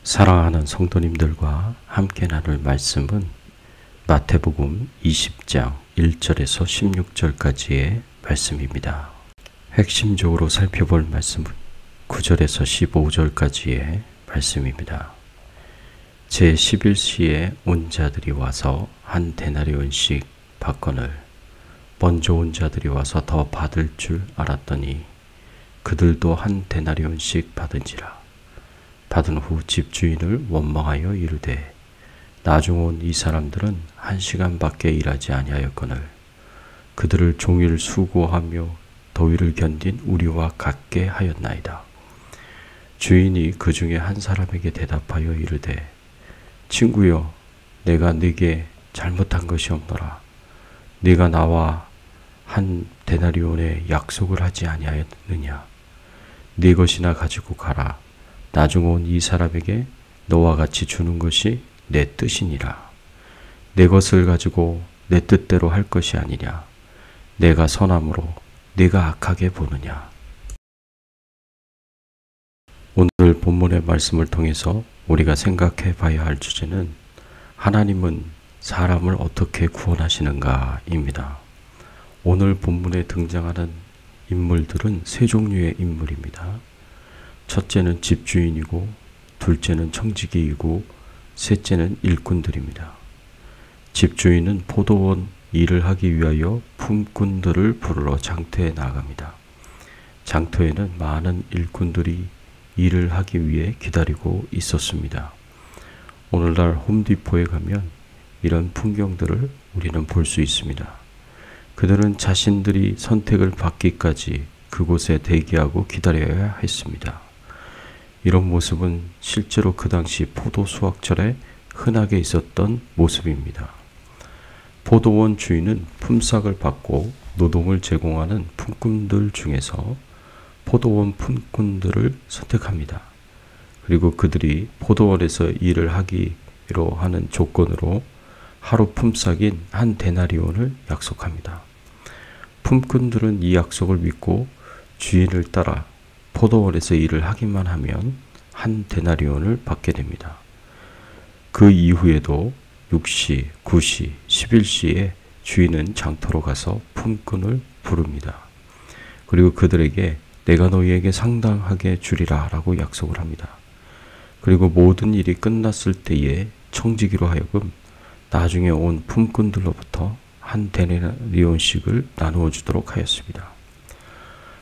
사랑하는 성도님들과 함께 나눌 말씀은 마태복음 20장 1절에서 16절까지의 말씀입니다. 핵심적으로 살펴볼 말씀은 9절에서 15절까지의 말씀입니다. 제11시에 온 자들이 와서 한 데나리온씩 받거늘 먼저 온 자들이 와서 더 받을 줄 알았더니 그들도 한 데나리온씩 받은지라. 받은 후 집주인을 원망하여 이르되 나중 온 이 사람들은 1시간밖에 일하지 아니하였거늘 그들을 종일 수고하며 더위를 견딘 우리와 같게 하였나이다. 주인이 그 중에 한 사람에게 대답하여 이르되 친구여, 내가 네게 잘못한 것이 없노라. 네가 나와 한 데나리온의 약속을 하지 아니하였느냐. 네 것이나 가지고 가라. 나중 온 이 사람에게 너와 같이 주는 것이 내 뜻이니라. 내 것을 가지고 내 뜻대로 할 것이 아니냐. 내가 선함으로 네가 악하게 보느냐. 오늘 본문의 말씀을 통해서 우리가 생각해 봐야 할 주제는 하나님은 사람을 어떻게 구원하시는가입니다. 오늘 본문에 등장하는 인물들은 세 종류의 인물입니다. 첫째는 집주인이고, 둘째는 청지기이고, 셋째는 일꾼들입니다. 집주인은 포도원 일을 하기 위하여 품꾼들을 부르러 장터에 나갑니다. 장터에는 많은 일꾼들이 일을 하기 위해 기다리고 있었습니다. 오늘날 홈디포에 가면 이런 풍경들을 우리는 볼 수 있습니다. 그들은 자신들이 선택을 받기까지 그곳에 대기하고 기다려야 했습니다. 이런 모습은 실제로 그 당시 포도 수확철에 흔하게 있었던 모습입니다. 포도원 주인은 품삯을 받고 노동을 제공하는 품꾼들 중에서 포도원 품꾼들을 선택합니다. 그리고 그들이 포도원에서 일을 하기로 하는 조건으로 하루 품삯인 한 데나리온을 약속합니다. 품꾼들은 이 약속을 믿고 주인을 따라 포도원에서 일을 하기만 하면 한 데나리온을 받게 됩니다. 그 이후에도 6시, 9시, 11시에 주인은 장터로 가서 품꾼을 부릅니다. 그리고 그들에게 내가 너희에게 상당하게 주리라 라고 약속을 합니다. 그리고 모든 일이 끝났을 때에 청지기로 하여금 나중에 온 품꾼들로부터 한 데나리온씩을 나누어 주도록 하였습니다.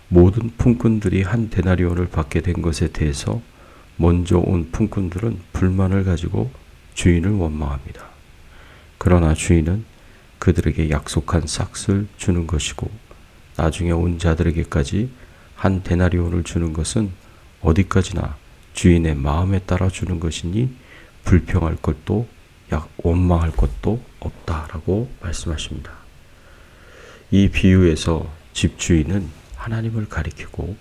모든 품꾼들이 한 데나리온을 받게 된 것에 대해서 먼저 온 품꾼들은 불만을 가지고 주인을 원망합니다. 그러나 주인은 그들에게 약속한 싹을 주는 것이고 나중에 온 자들에게까지 한 데나리온을 주는 것은 어디까지나 주인의 마음에 따라 주는 것이니 불평할 것도 원망할 것도 없다라고 말씀하십니다. 이 비유에서 집주인은 하나님을 가리키고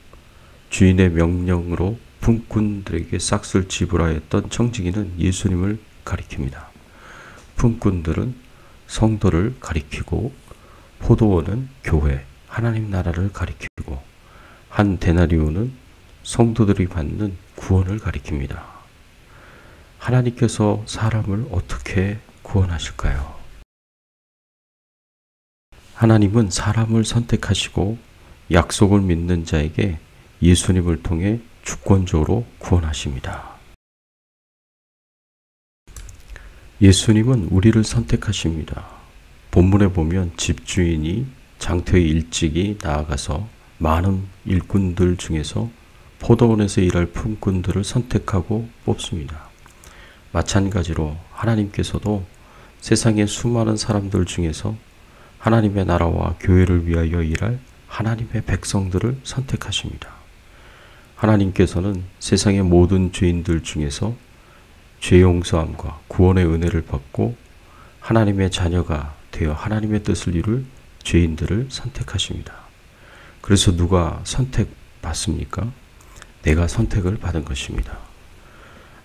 주인의 명령으로 품꾼들에게 싹을 지불하였던 청지기는 예수님을 가리킵니다. 품꾼들은 성도를 가리키고 포도원은 교회, 하나님 나라를 가리키고 한 데나리온은 성도들이 받는 구원을 가리킵니다. 하나님께서 사람을 어떻게 구원하실까요? 하나님은 사람을 선택하시고 약속을 믿는 자에게 예수님을 통해 주권적으로 구원하십니다. 예수님은 우리를 선택하십니다. 본문에 보면 집주인이 장터에 일찍이 나아가서 많은 일꾼들 중에서 포도원에서 일할 품꾼들을 선택하고 뽑습니다. 마찬가지로 하나님께서도 세상의 수많은 사람들 중에서 하나님의 나라와 교회를 위하여 일할 하나님의 백성들을 선택하십니다. 하나님께서는 세상의 모든 죄인들 중에서 죄 용서함과 구원의 은혜를 받고 하나님의 자녀가 되어 하나님의 뜻을 이룰 죄인들을 선택하십니다. 그래서 누가 선택받습니까? 내가 선택을 받은 것입니다.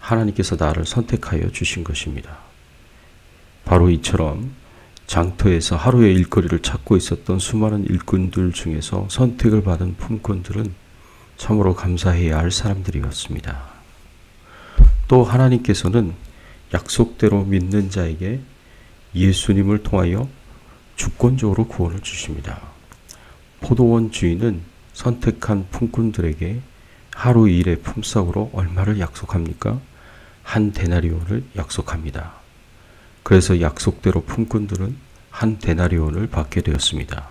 하나님께서 나를 선택하여 주신 것입니다. 바로 이처럼 장터에서 하루의 일거리를 찾고 있었던 수많은 일꾼들 중에서 선택을 받은 품꾼들은 참으로 감사해야 할 사람들이었습니다. 또 하나님께서는 약속대로 믿는 자에게 예수님을 통하여 주권적으로 구원을 주십니다. 포도원 주인은 선택한 품꾼들에게 하루 일의 품삯으로 얼마를 약속합니까? 한 데나리온을 약속합니다. 그래서 약속대로 품꾼들은 한 데나리온을 받게 되었습니다.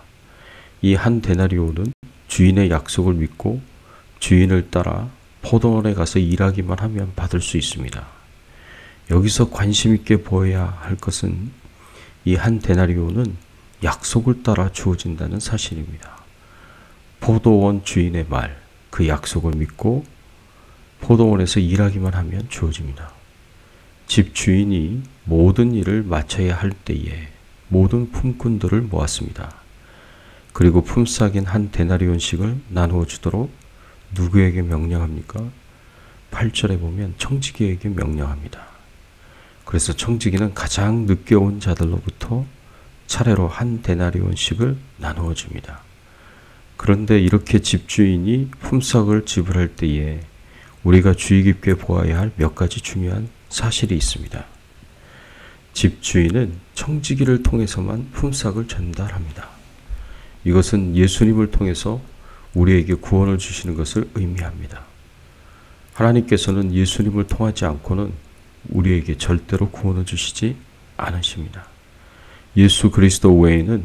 이 한 데나리온은 주인의 약속을 믿고 주인을 따라 포도원에 가서 일하기만 하면 받을 수 있습니다. 여기서 관심 있게 보아야 할 것은 이 한 데나리온은 약속을 따라 주어진다는 사실입니다. 포도원 주인의 말, 그 약속을 믿고 포도원에서 일하기만 하면 주어집니다. 집 주인이 모든 일을 마쳐야 할 때에 모든 품꾼들을 모았습니다. 그리고 품삯인 한 데나리온씩을 나누어 주도록 누구에게 명령합니까? 8절에 보면 청지기에게 명령합니다. 그래서 청지기는 가장 늦게 온 자들로부터 차례로 한 데나리온씩을 나누어 줍니다. 그런데 이렇게 집주인이 품삯을 지불할 때에 우리가 주의 깊게 보아야 할 몇 가지 중요한 사실이 있습니다. 집주인은 청지기를 통해서만 품삯을 전달합니다. 이것은 예수님을 통해서 우리에게 구원을 주시는 것을 의미합니다. 하나님께서는 예수님을 통하지 않고는 우리에게 절대로 구원을 주시지 않으십니다. 예수 그리스도 외에는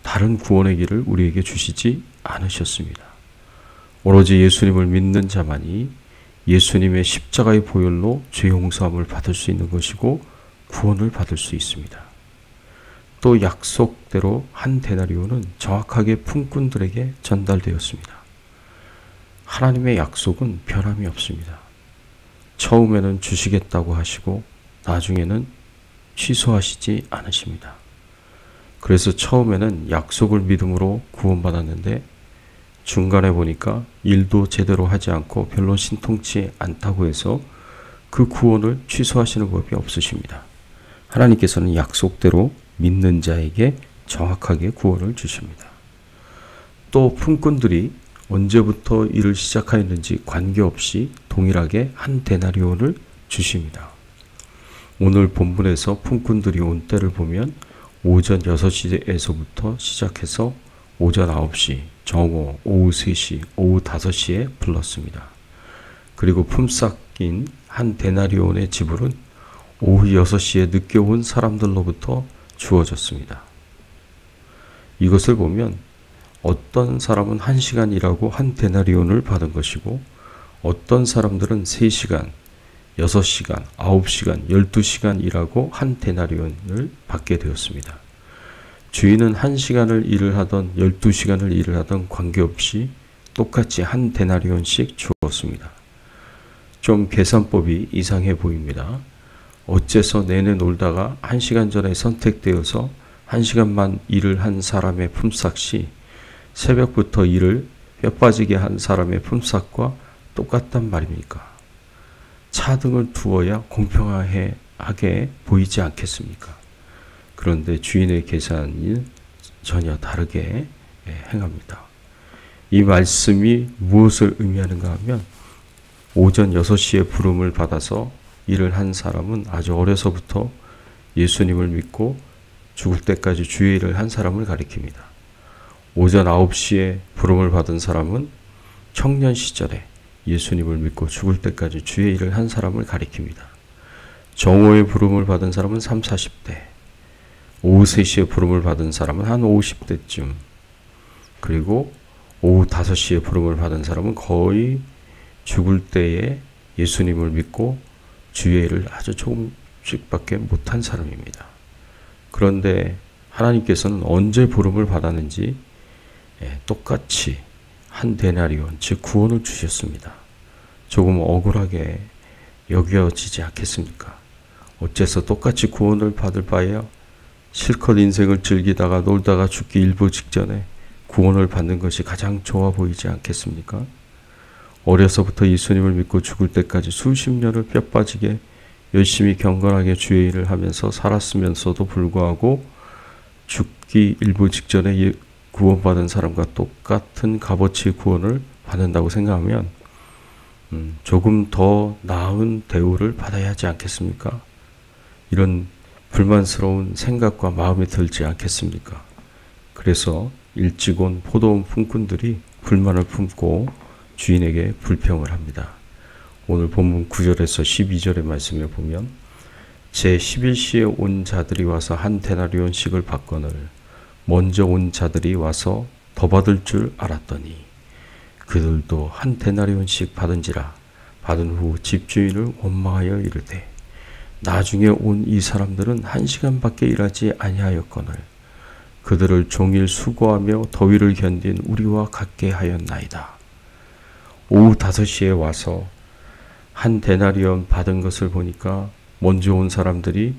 다른 구원의 길을 우리에게 주시지 않으셨습니다. 오로지 예수님을 믿는 자만이 예수님의 십자가의 보혈로 죄 용서함을 받을 수 있는 것이고 구원을 받을 수 있습니다. 또 약속대로 한 데나리온은 정확하게 품꾼들에게 전달되었습니다. 하나님의 약속은 변함이 없습니다. 처음에는 주시겠다고 하시고 나중에는 취소하시지 않으십니다. 그래서 처음에는 약속을 믿음으로 구원받았는데 중간에 보니까 일도 제대로 하지 않고 별로 신통치 않다고 해서 그 구원을 취소하시는 법이 없으십니다. 하나님께서는 약속대로 믿는 자에게 정확하게 구원을 주십니다. 또 품꾼들이 언제부터 일을 시작하였는지 관계없이 동일하게 한 데나리온을 주십니다. 오늘 본문에서 품꾼들이 온 때를 보면 오전 6시에서부터 시작해서 오전 9시, 정오, 오후 3시, 오후 5시에 불렀습니다. 그리고 품삯인 한 데나리온의 지불은 오후 6시에 늦게 온 사람들로부터 주어졌습니다. 이것을 보면 어떤 사람은 1시간 일하고 한 데나리온을 받은 것이고 어떤 사람들은 3시간, 6시간, 9시간, 12시간 일하고 한 데나리온을 받게 되었습니다. 주인은 1시간을 일을 하던 12시간을 일을 하던 관계없이 똑같이 한 데나리온씩 주었습니다. 좀 계산법이 이상해 보입니다. 어째서 내내 놀다가 1시간 전에 선택되어서 1시간만 일을 한 사람의 품삯이 새벽부터 일을 뼈 빠지게 한 사람의 품삯과 똑같단 말입니까? 차등을 두어야 공평하게 보이지 않겠습니까? 그런데 주인의 계산이 전혀 다르게 행합니다. 이 말씀이 무엇을 의미하는가 하면 오전 6시에 부름을 받아서 일을 한 사람은 아주 어려서부터 예수님을 믿고 죽을 때까지 주의 일을 한 사람을 가리킵니다. 오전 9시에 부름을 받은 사람은 청년 시절에 예수님을 믿고 죽을 때까지 주의 일을 한 사람을 가리킵니다. 정오에 부름을 받은 사람은 30, 40대, 오후 3시에 부름을 받은 사람은 한 50대쯤, 그리고 오후 5시에 부름을 받은 사람은 거의 죽을 때에 예수님을 믿고 주의 일을 아주 조금씩밖에 못한 사람입니다. 그런데 하나님께서는 언제 부름을 받았는지 똑같이 한 데나리온, 즉 구원을 주셨습니다. 조금 억울하게 여겨지지 않겠습니까? 어째서 똑같이 구원을 받을 바에야 실컷 인생을 즐기다가 놀다가 죽기 일부 직전에 구원을 받는 것이 가장 좋아 보이지 않겠습니까? 어려서부터 예수님을 믿고 죽을 때까지 수십 년을 뼈 빠지게 열심히 경건하게 주의 일을 하면서 살았으면서도 불구하고 죽기 일부 직전에 구원받은 사람과 똑같은 값어치의 구원을 받는다고 생각하면 조금 더 나은 대우를 받아야 하지 않겠습니까? 이런 불만스러운 생각과 마음이 들지 않겠습니까? 그래서 일찍 온 포도원 품꾼들이 불만을 품고 주인에게 불평을 합니다. 오늘 본문 9절에서 12절의 말씀에 보면 제11시에 온 자들이 와서 한 데나리온씩을 받거늘 먼저 온 자들이 와서 더 받을 줄 알았더니 그들도 한 데나리온씩 받은지라. 받은 후 집주인을 원망하여 이르되 나중에 온 이 사람들은 1시간밖에 일하지 아니하였거늘 그들을 종일 수고하며 더위를 견딘 우리와 같게 하였나이다. 오후 5시에 와서 한 데나리온 받은 것을 보니까 먼저 온 사람들이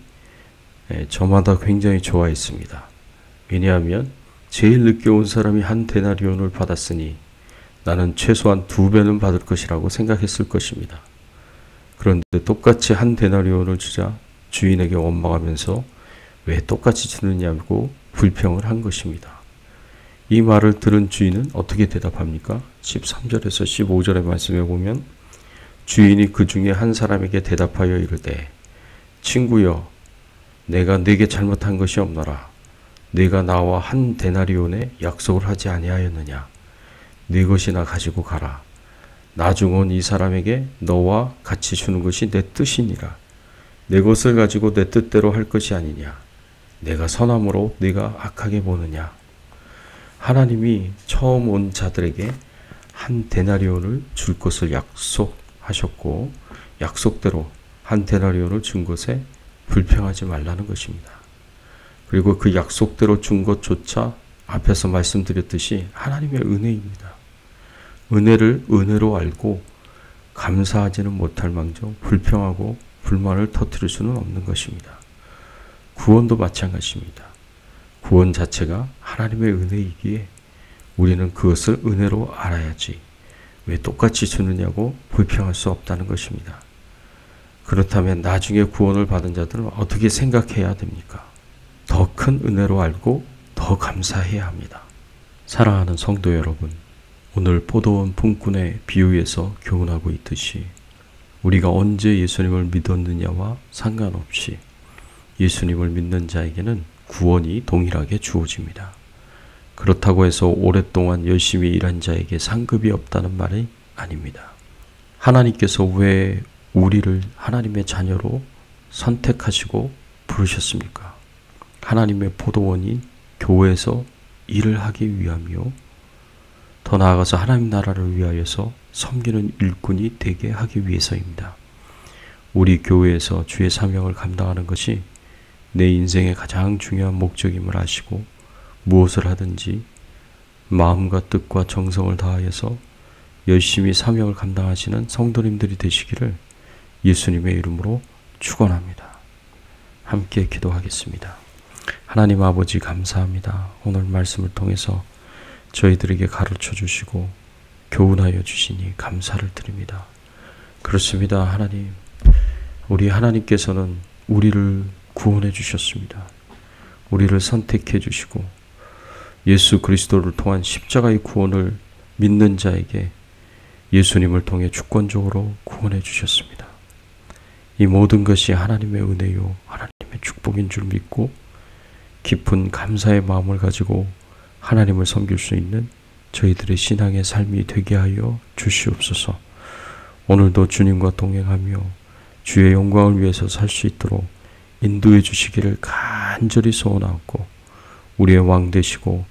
저마다 굉장히 좋아했습니다. 왜냐하면 제일 늦게 온 사람이 한 데나리온을 받았으니 나는 최소한 2배는 받을 것이라고 생각했을 것입니다. 그런데 똑같이 한 데나리온을 주자 주인에게 원망하면서 왜 똑같이 주느냐고 불평을 한 것입니다. 이 말을 들은 주인은 어떻게 대답합니까? 13절에서 15절의 말씀에 보면 주인이 그 중에 한 사람에게 대답하여 이르되 친구여 내가 네게 잘못한 것이 없노라. 네가 나와 한 데나리온에 약속을 하지 아니하였느냐. 네 것이나 가지고 가라. 나중 온 이 사람에게 너와 같이 주는 것이 내 뜻이니라. 내 것을 가지고 내 뜻대로 할 것이 아니냐. 내가 선함으로 네가 악하게 보느냐. 하나님이 처음 온 자들에게 한 데나리온을 줄 것을 약속하셨고 약속대로 한 데나리온을 준 것에 불평하지 말라는 것입니다. 그리고 그 약속대로 준 것조차 앞에서 말씀드렸듯이 하나님의 은혜입니다. 은혜를 은혜로 알고 감사하지는 못할 망정 불평하고 불만을 터뜨릴 수는 없는 것입니다. 구원도 마찬가지입니다. 구원 자체가 하나님의 은혜이기에 우리는 그것을 은혜로 알아야지 왜 똑같이 주느냐고 불평할 수 없다는 것입니다. 그렇다면 나중에 구원을 받은 자들은 어떻게 생각해야 됩니까? 더 큰 은혜로 알고 더 감사해야 합니다. 사랑하는 성도 여러분, 오늘 포도원 품꾼의 비유에서 교훈하고 있듯이 우리가 언제 예수님을 믿었느냐와 상관없이 예수님을 믿는 자에게는 구원이 동일하게 주어집니다. 그렇다고 해서 오랫동안 열심히 일한 자에게 상급이 없다는 말이 아닙니다. 하나님께서 왜 우리를 하나님의 자녀로 선택하시고 부르셨습니까? 하나님의 포도원인 교회에서 일을 하기 위함이요. 더 나아가서 하나님 나라를 위하여서 섬기는 일꾼이 되게 하기 위해서입니다. 우리 교회에서 주의 사명을 감당하는 것이 내 인생의 가장 중요한 목적임을 아시고 무엇을 하든지 마음과 뜻과 정성을 다하여서 열심히 사명을 감당하시는 성도님들이 되시기를 예수님의 이름으로 축원합니다. 함께 기도하겠습니다. 하나님 아버지 감사합니다. 오늘 말씀을 통해서 저희들에게 가르쳐 주시고 교훈하여 주시니 감사를 드립니다. 그렇습니다. 하나님, 우리 하나님께서는 우리를 구원해 주셨습니다. 우리를 선택해 주시고 예수 그리스도를 통한 십자가의 구원을 믿는 자에게 예수님을 통해 주권적으로 구원해 주셨습니다. 이 모든 것이 하나님의 은혜요 하나님의 축복인 줄 믿고 깊은 감사의 마음을 가지고 하나님을 섬길 수 있는 저희들의 신앙의 삶이 되게 하여 주시옵소서. 오늘도 주님과 동행하며 주의 영광을 위해서 살 수 있도록 인도해 주시기를 간절히 소원하고 우리의 왕 되시고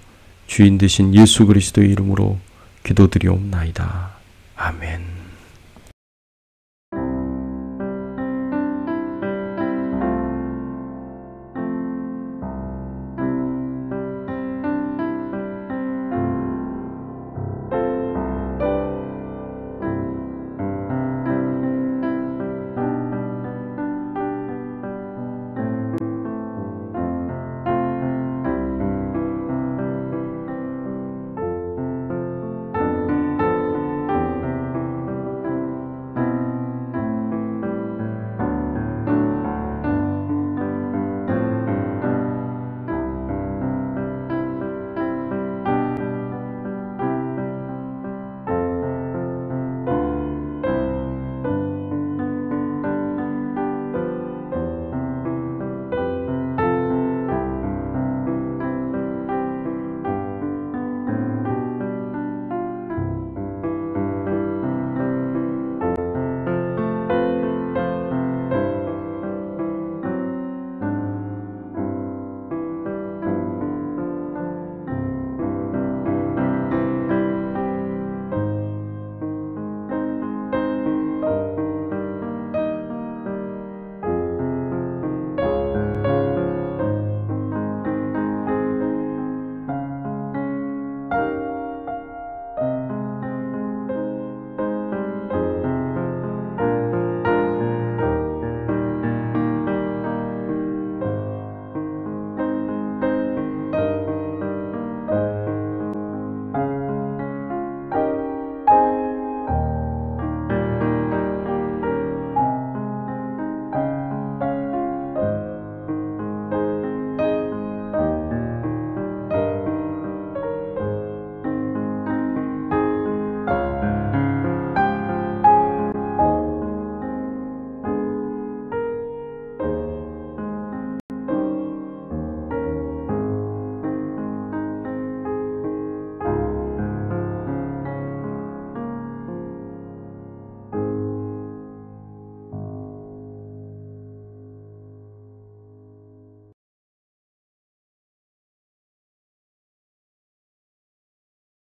주인 되신 예수 그리스도의 이름으로 기도드리옵나이다. 아멘.